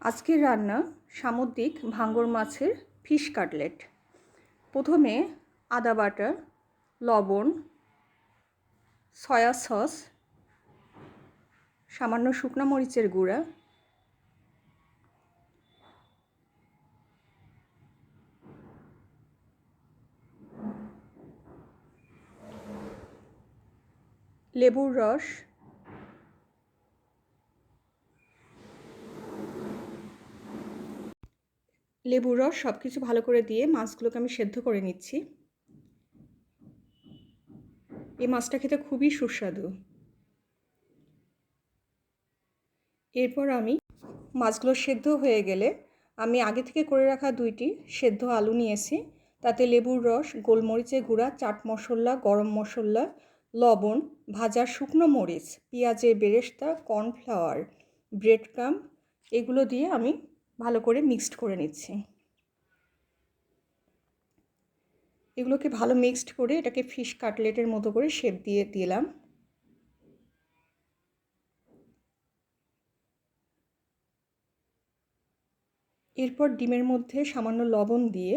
আজকের রান্না সামুদ্রিক ভাঙর মাছের ফিশ কাটলেট। প্রথমে আদা বাটা, লবণ, সয়া সস, সামান্য শুকনো মরিচের গুঁড়া, লেবুর রস, সব কিছু ভালো করে দিয়ে মাছগুলোকে আমি সেদ্ধ করে নিচ্ছি। এই মাছটা খেতে খুবই সুস্বাদু। এরপর আমি মাছগুলো সেদ্ধ হয়ে গেলে আমি আগে থেকে করে রাখা 2টি সেদ্ধ আলু নিয়েছি। তাতে লেবুর রস, গোলমরিচের গুঁড়া, চাট মশলা, গরম মশলা, লবণ, ভাজা শুকনো মরিচ, পেঁয়াজের বেরেস্তা, কর্নফ্লাওয়ার, ব্রেড ক্রাম্ব এগুলো দিয়ে আমি ভালো করে মিক্সড করে নিচ্ছি। এগুলোকে ভালো মিক্সড করে এটাকে ফিশ কাটলেটের মতো করে শেপ দিয়ে দিলাম। এরপর ডিমের মধ্যে সামান্য লবণ দিয়ে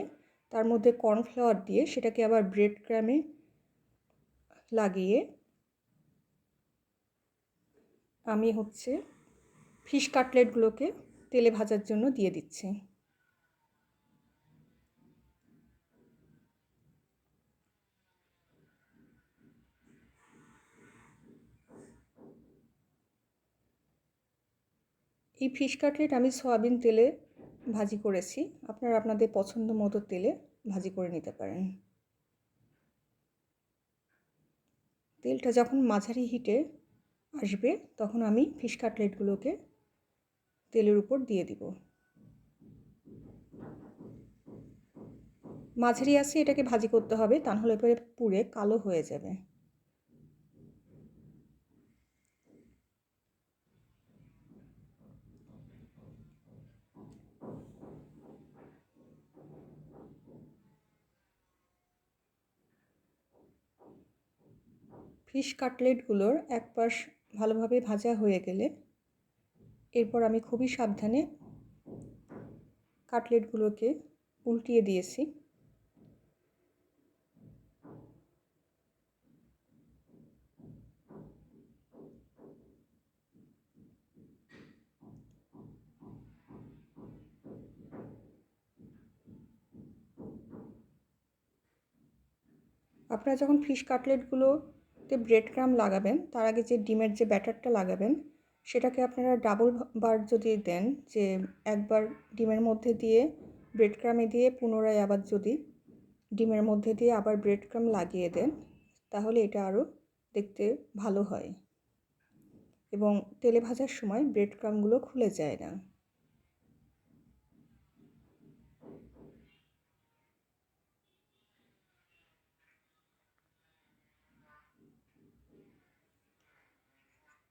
তার মধ্যে কর্নফ্লাওয়ার দিয়ে সেটাকে আবার ব্রেড ক্রামে লাগিয়ে আমি ফিশ কাটলেটগুলোকে তেলে ভাজার জন্য দিয়ে দিচ্ছি। এই ফিশ কাটলেট আমি সয়াবিন তেলে ভাজি করেছি। আপনারা আপনাদের পছন্দ মতো তেলে ভাজি করে নিতে পারেন। তেলটা যখন মাঝারি হিটে আসবে তখন আমি ফিশ কাটলেটগুলোকে তেলের উপর দিয়ে দিব। মাঝারি আঁচে এটাকে ভাজি করতে হবে, তা নাহলে পরে পুড়ে কালো হয়ে যাবে। ফিশ কাটলেটগুলোর এক পাশ ভালোভাবে ভাজা হয়ে গেলে এরপর আমি খুবই সাবধানে কাটলেটগুলোকে উল্টিয়ে দিয়েছি। আপনারা যখন ফিশ কাটলেটগুলোতে ব্রেড ক্রাম্ব লাগাবেন তার আগে যে ডিমের যে ব্যাটারটা লাগাবেন সেটাকে আপনারা ডাবল বার যদি দেন, যে একবার ডিমের মধ্যে দিয়ে ব্রেড ক্রাম্বে দিয়ে পুনরায় আবার যদি ডিমের মধ্যে দিয়ে আবার ব্রেড ক্রাম্ব লাগিয়ে দেন তাহলে এটা আরও দেখতে ভালো হয় এবং তেলে ভাজার সময় ব্রেড ক্রাম্বগুলো খুলে যায় না।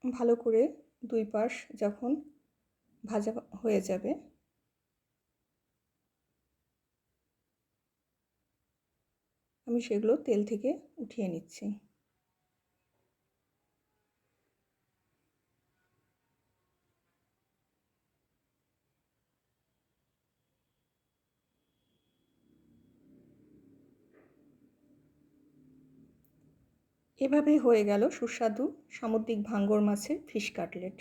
ভালো করে দুই পাশ যখন ভাজা হয়ে যাবে আমি সেগুলো তেল থেকে উঠিয়ে নিচ্ছি। এভাবে হয়ে গেল সুস্বাদু সামুদ্রিক ভাঙর মাছের ফিশ কাটলেট।